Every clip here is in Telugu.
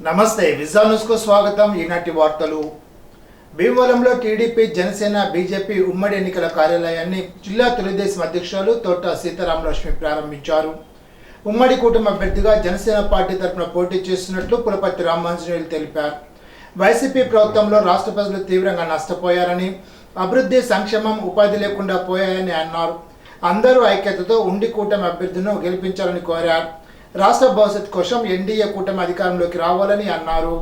నమస్తే విజన్ న్యూస్ కు స్వాగతం. ఈనాటి వార్తలు. భీమవరంలో టీడీపీ జనసేన బీజేపీ ఉమ్మడి ఎన్నికల కార్యాలయాన్ని జిల్లా తెలుగుదేశం అధ్యక్షులు తోట సీతారామలక్ష్మి ప్రారంభించారు. ఉమ్మడి కూటమి అభ్యర్థిగా జనసేన పార్టీ తరఫున పోటీ చేస్తున్నట్లు పులపర్తి రామాంజనేయులు తెలిపారు. వైసీపీ ప్రభుత్వంలో రాష్ట్ర ప్రజలు తీవ్రంగా నష్టపోయారని, అభివృద్ధి సంక్షేమం ఉపాధి లేకుండా పోయాయని అన్నారు. అందరూ ఐక్యతతో ఉండి కూటమి అభ్యర్థిను గెలిపించాలని కోరారు. రాష్ట్ర భవిష్యత్ కోసం ఎన్డీఏ కూటమి అధికారంలోకి రావాలని అన్నారు.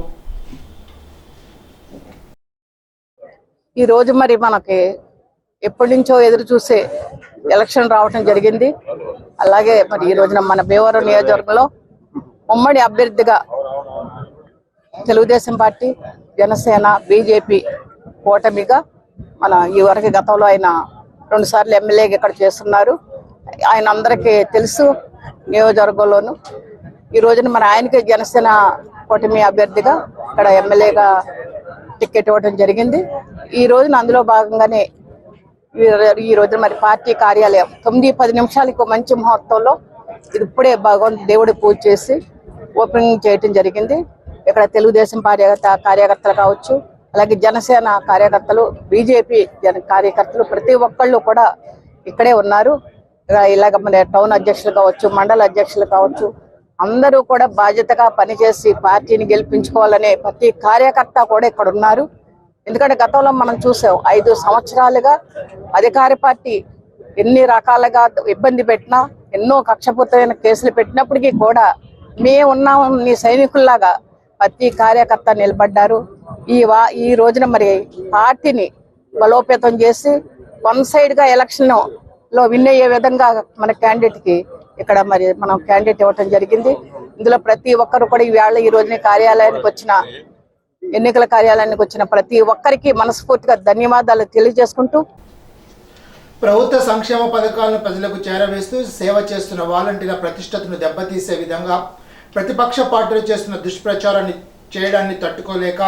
ఈ రోజు మరి మనకి ఎప్పటి నుంచో ఎదురు చూసే ఎలక్షన్ రావటం జరిగింది. అలాగే మరి ఈ రోజున మన భీమవరం నియోజకవర్గంలో ఉమ్మడి అభ్యర్థిగా తెలుగుదేశం పార్టీ, జనసేన, బీజేపీ కూటమిగా మన ఈ వరకు గతంలో ఆయన 2 సార్లు ఎమ్మెల్యేగా ఇక్కడ చేస్తున్నారు. ఆయన అందరికీ తెలుసు. నియోజకవర్గంలోను ఈ రోజున మన ఆయనకి జనసేన కూటమి అభ్యర్థిగా ఇక్కడ ఎమ్మెల్యేగా టికెట్ ఇవ్వడం జరిగింది. ఈ రోజున అందులో భాగంగానే ఈ రోజున మరి పార్టీ కార్యాలయం 9-10 నిమిషాలకు మంచి ముహూర్తంలో ఇది ఇప్పుడే దేవుడి పూజ చేసి ఓపెనింగ్ చేయడం జరిగింది. ఇక్కడ తెలుగుదేశం కార్యకర్తలు కావచ్చు, అలాగే జనసేన కార్యకర్తలు, బీజేపీ కార్యకర్తలు ప్రతి ఒక్కళ్ళు కూడా ఇక్కడే ఉన్నారు. ఇలాగ మన టౌన్ అధ్యక్షులు కావచ్చు, మండల అధ్యక్షులు కావచ్చు, అందరూ కూడా బాధ్యతగా పనిచేసి పార్టీని గెలిపించుకోవాలనే ప్రతి కార్యకర్త కూడా ఇక్కడ ఉన్నారు. ఎందుకంటే గతంలో మనం చూసాం 5 సంవత్సరాలుగా అధికార పార్టీ ఎన్ని రకాలుగా ఇబ్బంది పెట్టినా, ఎన్నో కక్షపూరితమైన కేసులు పెట్టినప్పటికీ కూడా మేము ఉన్నాం నీ సైనికుల్లాగా ప్రతి కార్యకర్త నిలబడ్డారు. ఈ రోజున మరి పార్టీని బలోపేతం చేసి 1 సైడ్గా ఎలక్షన్ లో విన్ అయ్యే విధంగా మన క్యాండిడేట్ కి ఇక్కడ మరి మనం క్యాండిడేట్ ఇవ్వటం జరిగింది. ఇందులో ప్రతి ఒక్కరు కూడా ఈ రోజున ఎన్నికల కార్యాలయానికి వచ్చిన ప్రతి ఒక్కరికి మనస్ఫూర్తిగా ధన్యవాదాలు తెలియజేసుకుంటూ, ప్రభుత్వ సంక్షేమ పథకాలను ప్రజలకు చేరవేస్తూ సేవ చేస్తున్న వాలంటీర్ల ప్రతిష్టతను దెబ్బతీసే విధంగా ప్రతిపక్ష పార్టీలు చేస్తున్న దుష్ప్రచారాన్ని చేయడాన్ని తట్టుకోలేక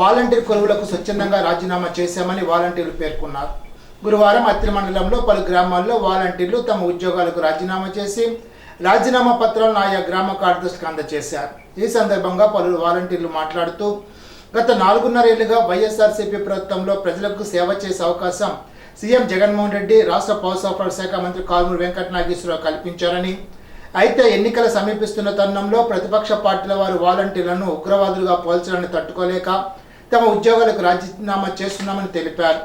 వాలంటీర్ కొలువులకు స్వచ్ఛందంగా రాజీనామా చేశామని వాలంటీర్లు పేర్కొన్నారు. గురువారం అత్తిలి మండలంలో పలు గ్రామాల్లో వాలంటీర్లు తమ ఉద్యోగాలకు రాజీనామా చేసి రాజీనామా పత్రాలను ఆయా గ్రామ కార్యదర్శులకు అందజేశారు. ఈ సందర్భంగా పలువురు వాలంటీర్లు మాట్లాడుతూ, గత 4.5 ఏళ్లుగా వైఎస్ఆర్సీపీ ప్రభుత్వంలో ప్రజలకు సేవ చేసే అవకాశం సీఎం జగన్మోహన్ రెడ్డి, రాష్ట్ర పౌర సరఫరాల శాఖ మంత్రి కారుమూరి వెంకట నాగేశ్వరరావు కల్పించారని, అయితే ఎన్నికలు సమీపిస్తున్న తరుణంలో ప్రతిపక్ష పార్టీల వారు వాలంటీర్లను ఉగ్రవాదులుగా పోల్చడాన్ని తట్టుకోలేక తమ ఉద్యోగాలకు రాజీనామా చేస్తున్నామని తెలిపారు.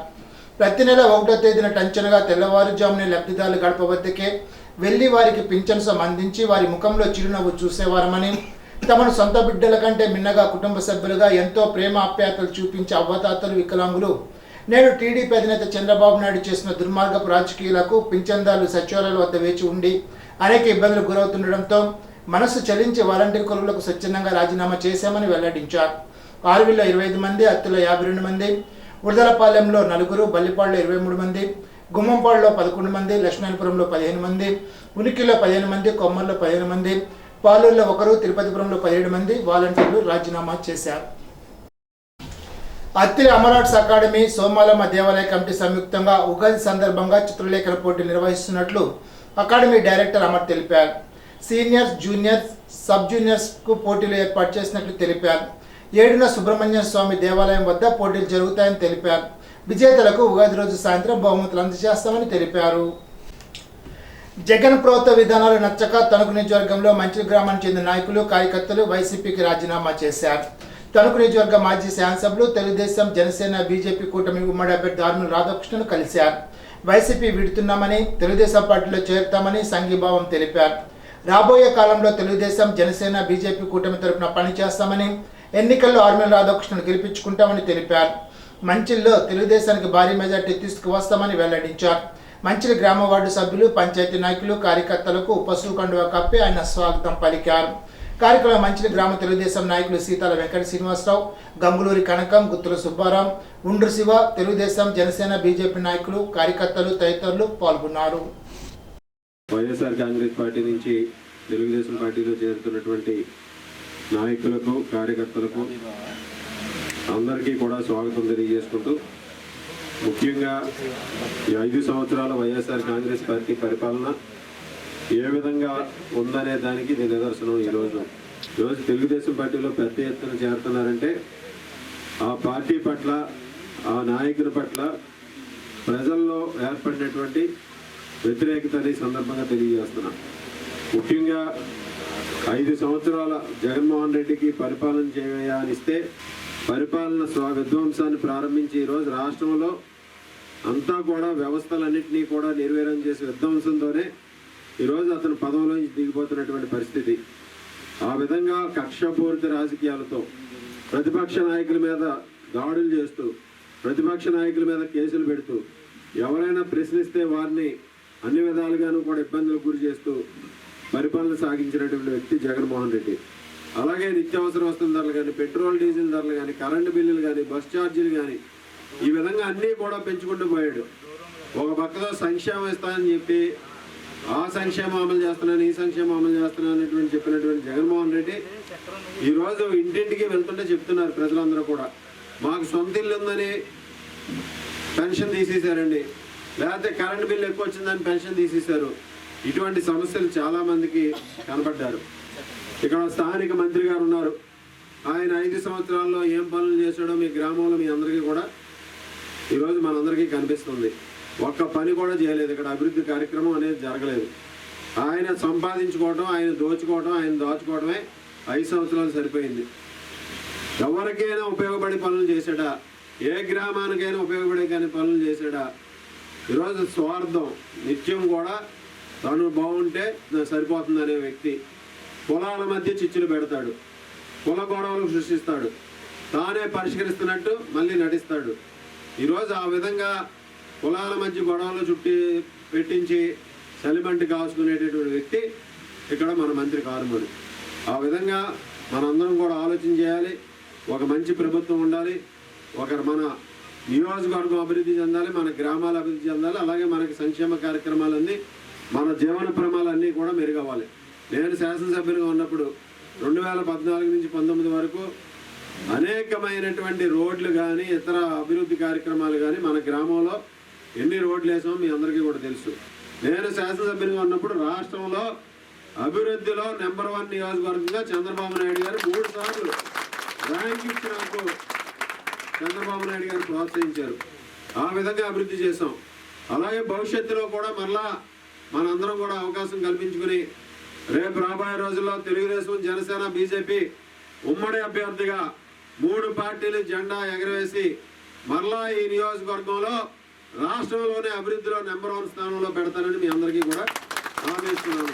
ప్రతి నెల 1వ తేదీన టంచనగా తెల్లవారుజామునే లబ్ధిదారులు గడప వద్దకే వెళ్లి వారికి పింఛను అందించి వారి ముఖంలో చిరునవ్వు చూసేవారమని, తమను సొంత బిడ్డల కంటే మిన్నగా కుటుంబ సభ్యులుగా ఎంతో ప్రేమ ఆప్యాయతలు చూపించే అవ్వతాతలు, వికలాంగులు నేడు టీడీపీ అధినేత చంద్రబాబు నాయుడు చేసిన దుర్మార్గపు రాజకీయాలకు పింఛన్దారులు సచివాలయాల వద్ద వేచి ఉండి అనేక ఇబ్బందులు గురవుతుండటంతో మనసు చలించి వాలంటీర్ కొలువులకు స్వచ్ఛందంగా రాజీనామా చేశామని వెల్లడించారు. ఆరువిల్లో 25 మంది, అత్తిలో 52 మంది, ఉడదలపాలెంలో 4, బల్లిపాడులో 23 మంది, గుమ్మంపాడులో 11 మంది, లక్ష్మీపురంలో 15 మంది, ఉనికిలో 15 మంది, కొమ్మర్లో 15 మంది, పాలూరులో 1, తిరుపతిపురంలో 17 మంది వాలంటీర్లు రాజీనామా చేశారు. అత్తిలి అమరాట్స్ అకాడమీ, సోమాలమ్మ దేవాలయ కమిటీ సంయుక్తంగా ఉగాది సందర్భంగా చిత్రలేఖన పోటీలు నిర్వహిస్తున్నట్లు అకాడమీ డైరెక్టర్ అమర్ తెలిపారు. సీనియర్స్, జూనియర్స్, సబ్ జూనియర్స్కు పోటీలు ఏర్పాటు చేసినట్లు తెలిపారు. 7న సుబ్రహ్మణ్య స్వామి దేవాలయం వద్ద పోటీలు జరుగుతాయని తెలిపారు. విజేతలకు ఉగాది రోజు సాయంత్రం బహుమతులు అందజేస్తామని తెలిపారు. జగన్ ప్రభుత్వ విధానాలు నచ్చక తణుకు నియోజకవర్గంలో మంచిలి గ్రామానికి చెందిన నాయకులు, కార్యకర్తలు వైసీపీకి రాజీనామా చేశారు. తణుకు నియోజకవర్గ మాజీ శాసనసభ్యులు తెలుగుదేశం, జనసేన, బీజేపీ కూటమి ఉమ్మడి అభ్యర్థి ఆర్మూల రాధాకృష్ణను కలిశారు. వైసీపీ విడుతున్నామని, తెలుగుదేశం పార్టీలో చేరుతామని సంఘీభావం తెలిపారు. రాబోయే కాలంలో తెలుగుదేశం, జనసేన, బీజేపీ కూటమి తరఫున పనిచేస్తామని, ఎన్నికల్లో ఆర్మూల రాధాకృష్ణను గెలిపించుకుంటామని తెలిపారు. మంచిల్లో తెలుగుదేశానికి భారీ మెజార్టీ తీసుకువస్తామని వెల్లడించారు. మంచిలి గ్రామ వార్డు సభ్యులు, పంచాయతీ నాయకులు, కార్యకర్తలకు పసుపు కండువా కప్పి ఆయన స్వాగతం పలికారు. కార్యక్రమంలో మంచిలి గ్రామ తెలుగుదేశం నాయకులు సీతాల వెంకట శ్రీనివాసరావు, గంగులూరి కనకం, గుత్తుల సుబ్బారాం, ఉండ్రు శివ, తెలుగుదేశం, జనసేన, బీజేపీ నాయకులు, కార్యకర్తలు తదితరులు పాల్గొన్నారు. వైఎస్ఆర్ కాంగ్రెస్ పార్టీ నుంచి తెలుగుదేశం పార్టీలో చేరుతున్నటువంటి నాయకులకు, కార్యకర్తలకు అందరికీ కూడా స్వాగతం తెలియజేసుకుంటూ, ముఖ్యంగా ఈ 5 సంవత్సరాల వైఎస్ఆర్ కాంగ్రెస్ పార్టీ పరిపాలన ఏ విధంగా ఉందనే దానికి ఇది నిదర్శనం. ఈరోజు ఈరోజు తెలుగుదేశం పార్టీలో పెద్ద ఎత్తున చేరుతున్నారంటే ఆ పార్టీ పట్ల, ఆ నాయకుని పట్ల ప్రజల్లో ఏర్పడినటువంటి వ్యతిరేకతని సందర్భంగా తెలియజేస్తున్నా. ముఖ్యంగా 5 సంవత్సరాల జగన్మోహన్ రెడ్డికి పరిపాలన చేయనిస్తే పరిపాలన విధ్వంసాన్ని ప్రారంభించి ఈరోజు రాష్ట్రంలో అంతా కూడా వ్యవస్థలన్నింటినీ కూడా నిర్వీర్యం చేసే విధ్వంసంతోనే ఈరోజు అతను పదవిలోంచి దిగిపోతున్నటువంటి పరిస్థితి. ఆ విధంగా కక్షపూరిత రాజకీయాలతో ప్రతిపక్ష నాయకుల మీద దాడులు చేస్తూ, ప్రతిపక్ష నాయకుల మీద కేసులు పెడుతూ, ఎవరైనా ప్రశ్నిస్తే వారిని అన్ని విధాలుగాను కూడా ఇబ్బందులకు గురి చేస్తూ పరిపాలన సాగించినటువంటి వ్యక్తి జగన్మోహన్ రెడ్డి. అలాగే నిత్యావసర వస్తువుల ధరలు కానీ, పెట్రోల్ డీజిల్ ధరలు కానీ, కరెంటు బిల్లులు కానీ, బస్ ఛార్జీలు కానీ, ఈ విధంగా అన్నీ కూడా పెంచుకుంటూ పోయాడు. ఒక పక్కలో సంక్షేమం ఇస్తానని చెప్పి ఆ సంక్షేమం అమలు చేస్తున్నాను, ఈ సంక్షేమం అమలు చేస్తున్నాను అనేటువంటి చెప్పినటువంటి జగన్మోహన్ రెడ్డి ఈరోజు ఇంటింటికి వెళ్తుంటే చెప్తున్నారు ప్రజలందరూ కూడా, మాకు సొంత ఇల్లు ఉందని పెన్షన్ తీసేశారండి, లేకపోతే కరెంటు బిల్లు ఎక్కువ వచ్చిందని పెన్షన్ తీసేశారు. ఇటువంటి సమస్యలు చాలామందికి కనబడ్డారు. ఇక్కడ స్థానిక మంత్రి గారు ఉన్నారు. ఆయన 5 సంవత్సరాల్లో ఏం పనులు చేశాడో మీ గ్రామంలో మీ అందరికీ కూడా ఈరోజు మనందరికీ కనిపిస్తుంది. ఒక్క పని కూడా చేయలేదు. ఇక్కడ అభివృద్ధి కార్యక్రమం అనేది జరగలేదు. ఆయన సంపాదించుకోవడం, ఆయన దోచుకోవడం, ఆయన దాచుకోవడమే 5 సంవత్సరాలు సరిపోయింది. ఎవరికైనా ఉపయోగపడే పనులు చేశాడా? ఏ గ్రామానికైనా ఉపయోగపడే కానీ పనులు చేశాడా? ఈరోజు స్వార్థం, నిత్యం కూడా తను బాగుంటే సరిపోతుంది అనే వ్యక్తి పొలాల మధ్య చిచ్చులు పెడతాడు, కుల గొడవలు సృష్టిస్తాడు, తానే పరిష్కరిస్తున్నట్టు మళ్ళీ నటిస్తాడు. ఈరోజు ఆ విధంగా కులాల మధ్య గొడవలు పెట్టించి చలిమంటి కాసుకునేటటువంటి వ్యక్తి ఇక్కడ మన మంత్రి కారుమూరి. ఆ విధంగా మనందరం కూడా ఆలోచన చేయాలి. ఒక మంచి ప్రభుత్వం ఉండాలి, మన నియోజకవర్గం అభివృద్ధి చెందాలి, మన గ్రామాల అభివృద్ధి చెందాలి, అలాగే మనకి సంక్షేమ కార్యక్రమాలన్నీ, మన జీవన ప్రమాణాలన్నీ కూడా మెరుగవ్వాలి. నేను శాసనసభ్యులుగా ఉన్నప్పుడు 2014 నుంచి 19 వరకు అనేకమైనటువంటి రోడ్లు కానీ, ఇతర అభివృద్ధి కార్యక్రమాలు కానీ మన గ్రామంలో ఎన్ని రోడ్లు వేసామో మీ అందరికీ కూడా తెలుసు. నేను శాసనసభ్యులుగా ఉన్నప్పుడు రాష్ట్రంలో అభివృద్ధిలో నెంబర్ 1 నియోజకవర్గంగా చంద్రబాబు నాయుడు గారు 3 సార్లు ర్యాంక్ ఇచ్చి నాకు చంద్రబాబు నాయుడు గారు ప్రోత్సహించారు. ఆ విధంగా అభివృద్ధి చేసాం. అలాగే భవిష్యత్తులో కూడా మరలా మనందరం కూడా అవకాశం కల్పించుకుని రేపు రాబోయే రోజుల్లో తెలుగుదేశం, జనసేన, బీజేపీ ఉమ్మడి అభ్యర్థిగా 3 పార్టీలు జెండా ఎగరవేసి మరలా ఈ నియోజకవర్గంలో రాష్ట్రంలోనే అభివృద్ధిలో నెంబర్ 1 స్థానంలో పెడతానని మీ అందరికీ కూడా హామీ ఇస్తున్నాను.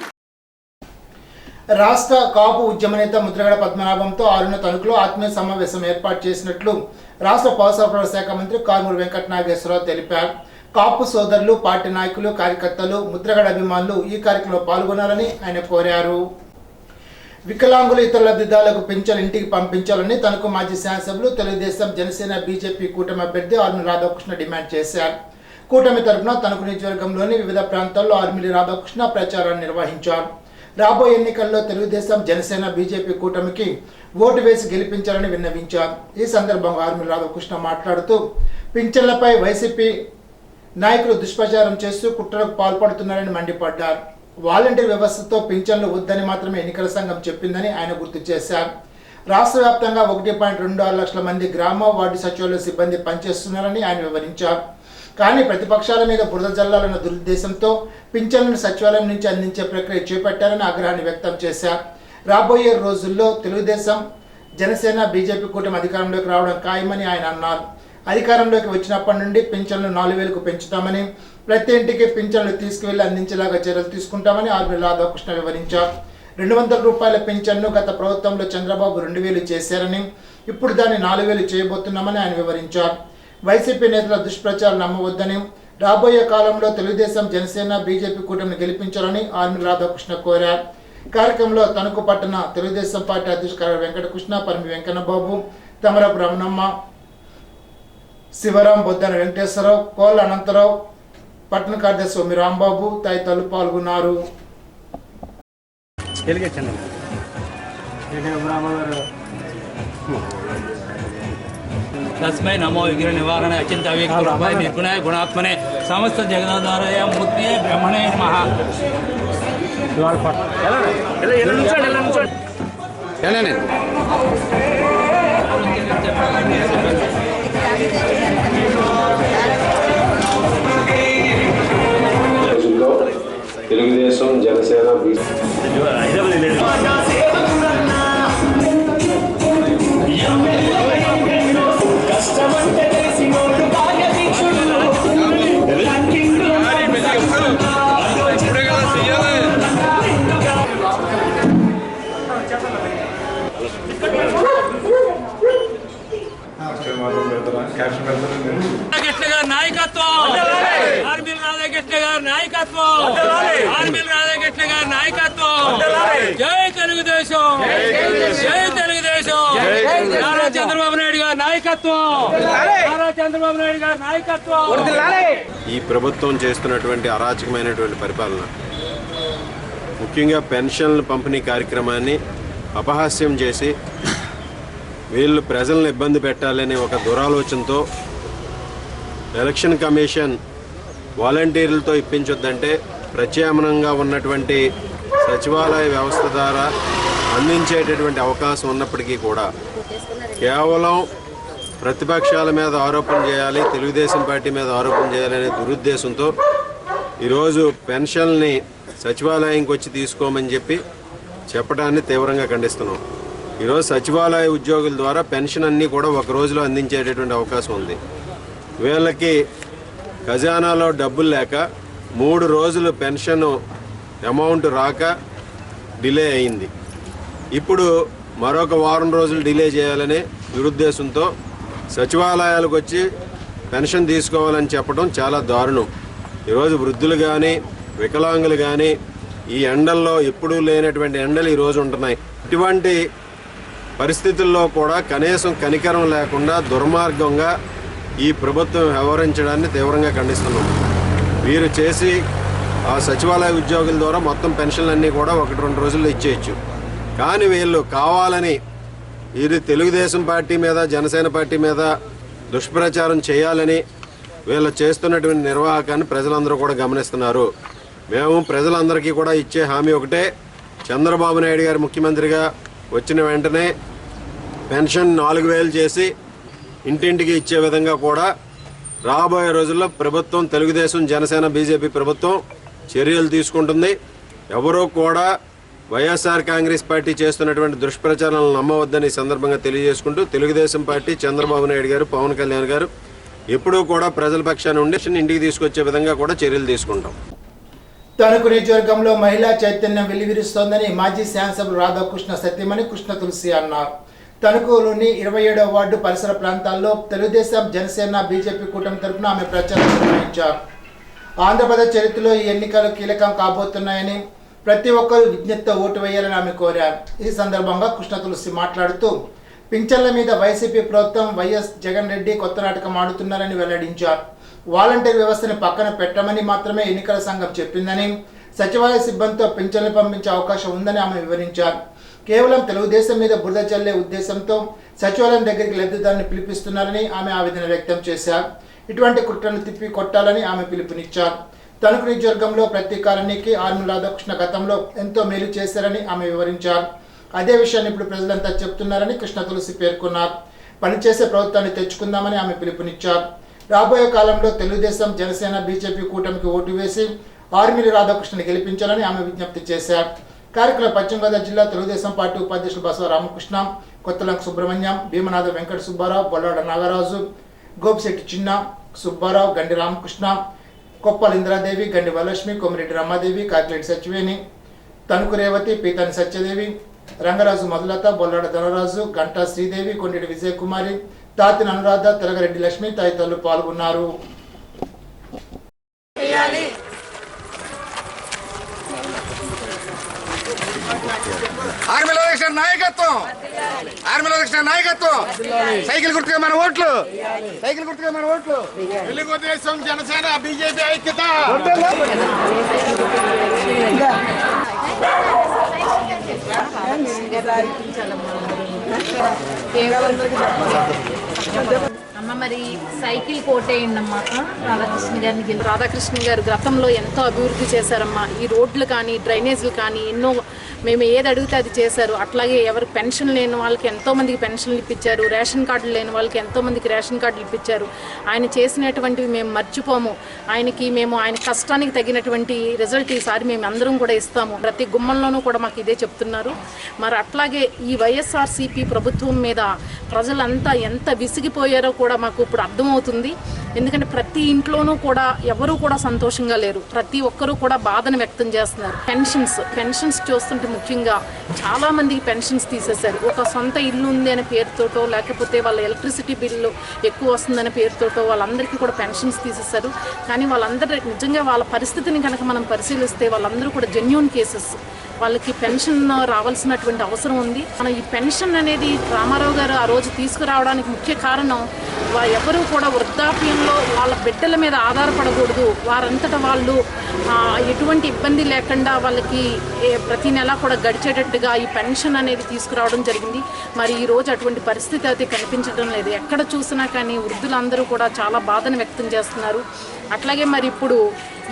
రాష్ట్ర కాపు ఉద్యమ నేత ముద్రగడ పద్మనాభంతో ఆరున తణుకులో ఆత్మీయ సమావేశం ఏర్పాటు చేసినట్లు రాష్ట్ర పౌర సరఫరాల శాఖ మంత్రి కారుమూరి వెంకట నాగేశ్వరరావు తెలిపారు. కాపు సోదరులు, పార్టీ నాయకులు, కార్యకర్తలు, ముద్రగడ అభిమానులు ఈ కార్యక్రమంలో పాల్గొనాలని ఆయన కోరారు. వికలాంగులు, ఇతర లబ్ధిదారులకు పింఛన్ ఇంటికి పంపించాలని తణుకు మాజీ శాసనసభ్యులు, తెలుగుదేశం, జనసేన, బీజేపీ కూటమి అభ్యర్థి ఆర్మిలి రాధాకృష్ణ డిమాండ్ చేశారు. కూటమి తరఫున తణుకు నియోజకవర్గంలోని వివిధ ప్రాంతాల్లో ఆర్మిలి రాధాకృష్ణ ప్రచారాన్ని నిర్వహించారు. రాబోయే ఎన్నికల్లో తెలుగుదేశం, జనసేన, బీజేపీ కూటమికి ఓటు వేసి గెలిపించాలని విన్నవించారు. ఈ సందర్భంగా ఆర్మిలి రాధాకృష్ణ మాట్లాడుతూ పింఛన్లపై వైసీపీ నాయకులు దుష్ప్రచారం చేస్తూ కుట్రకు పాల్పడుతున్నారని మండిపడ్డారు. వాలంటీర్ వ్యవస్థతో పింఛన్లు వద్దని మాత్రమే ఎన్నికల సంఘం చెప్పిందని ఆయన గుర్తు చేశారు. రాష్ట్ర వ్యాప్తంగా 1.26 లక్షల మంది గ్రామ వార్డు సచివాలయ సిబ్బంది పనిచేస్తున్నారని ఆయన వివరించారు. కానీ ప్రతిపక్షాల మీద బురద జల్లాలన్న దురుద్దేశంతో పింఛన్లను సచివాలయం నుంచి అందించే ప్రక్రియ చేపట్టారని ఆగ్రహాన్ని వ్యక్తం చేశారు. రాబోయే రోజుల్లో తెలుగుదేశం, జనసేన, బీజేపీ కూటమి అధికారంలోకి రావడం ఖాయమని ఆయన అన్నారు. అధికారంలోకి వచ్చినప్పటి నుండి పింఛన్లు 4,000కు పెంచుతామని, ప్రతి ఇంటికి పింఛన్లు తీసుకువెళ్లి అందించేలాగా చర్యలు తీసుకుంటామని ఆర్మిలి రాధాకృష్ణ వివరించారు. 200 రూపాయల పింఛన్ను గత ప్రభుత్వంలో చంద్రబాబు 2,000 చేశారని, ఇప్పుడు దాన్ని 4,000 చేయబోతున్నామని ఆయన వివరించారు. వైసీపీ నేతల దుష్ప్రచారం నమ్మవద్దని, రాబోయే కాలంలో తెలుగుదేశం, జనసేన, బీజేపీ కూటమిని గెలిపించాలని ఆర్మిలి రాధాకృష్ణ కోరారు. కార్యక్రమంలో తణుకు పట్టణ తెలుగుదేశం పార్టీ అధ్యక్షుడు వెంకటకృష్ణ, పరిమి వెంకన్నబాబు, తమరపు రమణమ్మ, శివరాం, బొద్దన వెంకటేశ్వరరావు, కోళ్ళ అనంతరావు, పట్టణ కార్యదర్శి సోమి రాంబాబు తదితరులు పాల్గొన్నారు. तस्मै नमो विघ्न निवारण अचिंत अव्यक्तरूपाय निर्गुणाय गुणात्मने समस्त जगदाधाराय मूर्तिये ब्रह्मणे नमः. తెలుగుదేశం జనసేన రాధాకృష్ణ గారి నాయకత్వం, ఆర్మీల రాధాకృష్ణ గారి నాయకత్వం, ఆర్మీల రాధాకృష్ణ గారి నాయకత్వం. జై తెలుగుదేశం, జై తెలుగుదేశం. నారా చంద్రబాబు నాయుడు గారి నాయకత్వం, నారా చంద్రబాబు నాయుడు గారి నాయకత్వం. ఈ ప్రభుత్వం చేస్తున్నటువంటి అరాచకమైనటువంటి పరిపాలన, ముఖ్యంగా పెన్షన్ల పంపిణీ కార్యక్రమాన్ని అపహాస్యం చేసి వీళ్ళు ప్రజలను ఇబ్బంది పెట్టాలనే ఒక దురాలోచనతో ఎలక్షన్ కమిషన్ వాలంటీర్లతో ఇప్పించొద్దంటే ప్రత్యామ్నాయంగా ఉన్నటువంటి సచివాలయ వ్యవస్థ ద్వారా అందించేటటువంటి అవకాశం ఉన్నప్పటికీ కూడా కేవలం ప్రతిపక్షాల మీద ఆరోపణ చేయాలి, తెలుగుదేశం పార్టీ మీద ఆరోపణ చేయాలనే దురుద్దేశంతో ఈరోజు పెన్షన్ని సచివాలయంకి వచ్చి తీసుకోమని చెప్పడాన్ని తీవ్రంగా ఖండిస్తున్నాం. ఈరోజు సచివాలయ ఉద్యోగుల ద్వారా పెన్షన్ అన్నీ కూడా ఒక రోజులో అందించేటటువంటి అవకాశం ఉంది. వీళ్ళకి ఖజానాలో డబ్బులు లేక 3 రోజులు పెన్షన్ అమౌంట్ రాక డిలే అయింది. ఇప్పుడు మరొక వారం రోజులు డిలే చేయాలనే దురుద్దేశంతో సచివాలయాలకు వచ్చి పెన్షన్ తీసుకోవాలని చెప్పడం చాలా దారుణం. ఈరోజు వృద్ధులు కానీ వికలాంగులు కానీ ఈ ఎండల్లో ఎప్పుడూ లేనటువంటి ఎండలు ఈరోజు ఉంటున్నాయి. ఇటువంటి పరిస్థితుల్లో కూడా కనీసం కనికరం లేకుండా దుర్మార్గంగా ఈ ప్రభుత్వం వ్యవహరించడాన్ని తీవ్రంగా ఖండిస్తున్నాం. వీరు చేసి ఆ సచివాలయ ఉద్యోగుల ద్వారా మొత్తం పెన్షన్లన్నీ కూడా 1-2 రోజుల్లో ఇచ్చేయచ్చు. కానీ వీళ్ళు కావాలని ఇది తెలుగుదేశం పార్టీ మీద జనసేన పార్టీ మీద దుష్ప్రచారం చేయాలని వీళ్ళు చేస్తున్నటువంటి నిర్వాహకాన్ని ప్రజలందరూ కూడా గమనిస్తున్నారు. మేము ప్రజలందరికీ కూడా ఇచ్చే హామీ ఒకటే, చంద్రబాబు నాయుడు గారు ముఖ్యమంత్రిగా వచ్చిన వెంటనే పెన్షన్ 4000 చేసి ఇంటింటికి ఇచ్చే విధంగా కూడా రాబోయే రోజుల్లో ప్రభుత్వం తెలుగుదేశం జనసేన బీజేపీ ప్రభుత్వం చర్యలు తీసుకుంటుంది. ఎవరూ కూడా వైఎస్ఆర్ కాంగ్రెస్ పార్టీ చేస్తున్నటువంటి దుష్ప్రచారాలను నమ్మవద్దని సందర్భంగా తెలియజేసుకుంటూ తెలుగుదేశం పార్టీ చంద్రబాబు నాయుడు గారు పవన్ కళ్యాణ్ గారు ఎప్పుడూ కూడా ప్రజల పక్షాన ఉండి ఇంటికి తీసుకొచ్చే విధంగా కూడా చర్యలు తీసుకుంటాం. తణుకు నియోజకవర్గంలో మహిళా చైతన్యం వెల్లివిరుస్తోందని మాజీ శాసనసభ్యులు రాధాకృష్ణ సత్యమణి కృష్ణ తులసి అన్నారు. తణుకులోని 27వ వార్డు పరిసర ప్రాంతాల్లో తెలుగుదేశం జనసేన బీజేపీ కూటమి తరఫున ఆమె ప్రచారం నిర్వహించారు. ఆంధ్రప్రదేశ్ చరిత్రలో ఈ ఎన్నికలు కీలకం కాబోతున్నాయని ప్రతి ఒక్కరూ విజ్ఞప్తితో ఓటు వేయాలని ఆమె కోరారు. ఈ సందర్భంగా కృష్ణ తులసి మాట్లాడుతూ పింఛన్ల మీద వైసీపీ ప్రభుత్వం వైఎస్ జగన్ రెడ్డి కొత్త నాటకం ఆడుతున్నారని వెల్లడించారు. వాలంటీర్ వ్యవస్థను పక్కన పెట్టమని మాత్రమే ఎన్నికల సంఘం చెప్పిందని, సచివాలయ సిబ్బందితో పింఛన్లు పంపించే అవకాశం ఉందని ఆమె వివరించారు. కేవలం తెలుగుదేశం మీద బురద చల్లే ఉద్దేశంతో సచివాలయం దగ్గరికి లబ్ధిదారుని పిలిపిస్తున్నారని ఆమె ఆవేదన వ్యక్తం చేశారు. ఇటువంటి కుట్రను తిప్పి కొట్టాలని ఆమె పిలుపునిచ్చారు. తణుకు నియోజకవర్గంలో ప్రతి కాలనీకి ఆర్మీ రాధాకృష్ణ గతంలో ఎంతో మేలు చేశారని ఆమె వివరించారు. అదే విషయాన్ని ఇప్పుడు ప్రజలంతా చెప్తున్నారని కృష్ణ తులసి పేర్కొన్నారు. పనిచేసే ప్రభుత్వాన్ని తెచ్చుకుందామని ఆమె పిలుపునిచ్చారు. రాబోయే కాలంలో తెలుగుదేశం జనసేన బీజేపీ కూటమికి ఓటు వేసి ఆర్మీ రాధాకృష్ణని గెలిపించాలని ఆమె విజ్ఞప్తి చేశారు. కార్యక్రమంలో పశ్చిమ గోదావరి జిల్లా తెలుగుదేశం పార్టీ ఉపాధ్యక్షులు బసవ రామకృష్ణ, కొత్తలంక సుబ్రహ్మణ్యం, భీమనాథ వెంకట సుబ్బారావు, బొల్లాడ నాగరాజు, గోపిశెట్టి చిన్న సుబ్బారావు, గండి రామకృష్ణ, కొప్పల ఇంద్రాదేవి, గండి వరలక్ష్మి, కొమిరెడ్డి రమాదేవి, కాకిరెడ్డి సచివేణి, తణుకు రేవతి, పీతాని సత్యదేవి, రంగరాజు మధులత, బొల్లాడ ధనరాజు, గంటా శ్రీదేవి, కొండేటి విజయకుమారి, తాతిన అనురాధ, తెలగరెడ్డి లక్ష్మి తదితరులు పాల్గొన్నారు. నాయకత్వం, నాయకత్వం, సైకిల్ గుర్తుగా మన ఓట్లు, సైకిల్ గుర్తుగా మన ఓట్లు. తెలుగుదేశం జనసేన బీజేపీ ఐక్యత. అమ్మ మరి సైకిల్ కోటేయండమ్మా. రాధాకృష్ణ గారు గతంలో ఎంతో అభివృద్ధి చేశారమ్మా. ఈ రోడ్లు కానీ డ్రైనేజీలు కానీ ఎన్నో మేము ఏది అడిగితే అది చేశారు. అట్లాగే ఎవరు పెన్షన్ లేని వాళ్ళకి ఎంతోమందికి పెన్షన్లు ఇప్పించారు, రేషన్ కార్డులు లేని వాళ్ళకి ఎంతోమందికి రేషన్ కార్డులు ఇప్పించారు. ఆయన చేసినటువంటివి మేము మర్చిపోము. ఆయన కష్టానికి తగినటువంటి రిజల్ట్ ఈసారి మేము అందరం కూడా ఇస్తాము. ప్రతి గుమ్మంలోనూ కూడా మాకు ఇదే చెప్తున్నారు. మరి అట్లాగే ఈ వైఎస్ఆర్సీపీ ప్రభుత్వం మీద ప్రజలంతా ఎంత విసిగిపోయారో కూడా మాకు ఇప్పుడు అర్థమవుతుంది. ఎందుకంటే ప్రతి ఇంట్లోనూ కూడా ఎవరూ కూడా సంతోషంగా లేరు. ప్రతి ఒక్కరూ కూడా బాధను వ్యక్తం చేస్తున్నారు. పెన్షన్స్ చూస్తుంటే ముఖ్యంగా చాలా మందికి పెన్షన్స్ తీసేశారు. ఒక సొంత ఇల్లు ఉంది అనే పేరుతోటో, లేకపోతే వాళ్ళ ఎలక్ట్రిసిటీ బిల్లు ఎక్కువ వస్తుందనే పేరుతోటో వాళ్ళందరికీ కూడా పెన్షన్స్ తీసేశారు. కానీ వాళ్ళందరూ నిజంగా వాళ్ళ పరిస్థితిని కనుక మనం పరిశీలిస్తే వాళ్ళందరూ కూడా జెన్యూన్ కేసెస్. వాళ్ళకి పెన్షన్ రావాల్సినటువంటి అవసరం ఉంది. మన ఈ పెన్షన్ అనేది రామారావు గారు ఆ రోజు తీసుకురావడానికి ముఖ్య కారణం ఎవరు కూడా వృద్ధాప్యంలో వాళ్ళ బిడ్డల మీద ఆధారపడకూడదు. వారంతటా వాళ్ళు ఎటువంటి ఇబ్బంది లేకుండా వాళ్ళకి ప్రతి నెల కూడా గడిచేటట్టుగా ఈ పెన్షన్ అనేది తీసుకురావడం జరిగింది. మరి ఈ రోజు అటువంటి పరిస్థితి అయితే కనిపించడం లేదు. ఎక్కడ చూసినా కానీ వృద్ధులందరూ కూడా చాలా బాధను వ్యక్తం చేస్తున్నారు. అట్లాగే మరి ఇప్పుడు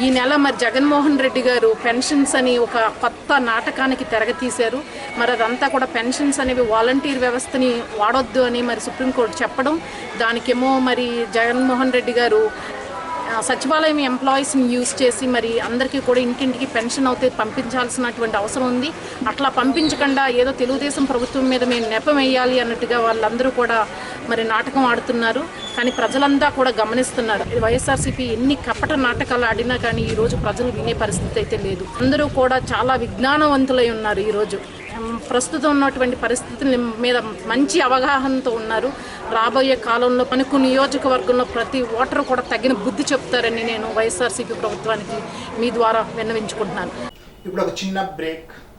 ఈ నెల మరి జగన్మోహన్ రెడ్డి గారు పెన్షన్స్ అని ఒక కొత్త నాటకానికి తెరగతీశారు. మరి అదంతా కూడా పెన్షన్స్ అనేవి వాలంటీర్ వ్యవస్థని వాడొద్దు అని మరి సుప్రీంకోర్టు చెప్పడం, దానికేమో మరి జగన్మోహన్ రెడ్డి గారు సచివాలయం ఎంప్లాయీస్ని యూజ్ చేసి మరి అందరికీ కూడా ఇంటింటికి పెన్షన్ అయితే పంపించాల్సినటువంటి అవసరం ఉంది. అట్లా పంపించకుండా ఏదో తెలుగుదేశం ప్రభుత్వం మీద మేము నెపం వేయాలి అన్నట్టుగా వాళ్ళందరూ కూడా మరి నాటకం ఆడుతున్నారు. కానీ ప్రజలంతా కూడా గమనిస్తున్నారు. వైఎస్ఆర్సీపీ ఎన్ని కపట నాటకాలు ఆడినా కానీ ఈరోజు ప్రజలు వినే పరిస్థితి అయితే లేదు. అందరూ కూడా చాలా విజ్ఞానవంతులై ఉన్నారు. ఈరోజు ప్రస్తుతం ఉన్నటువంటి పరిస్థితుల మీద మంచి అవగాహనతో ఉన్నారు. రాబోయే కాలంలో మనకు నియోజకవర్గంలో ప్రతి ఓటరు కూడా తగిన బుద్ధి చెప్తారని నేను వైఎస్ఆర్సీపీ ప్రభుత్వానికి మీ ద్వారా విన్నవించుకుంటున్నాను. ఇప్పుడు ఒక చిన్న బ్రేక్.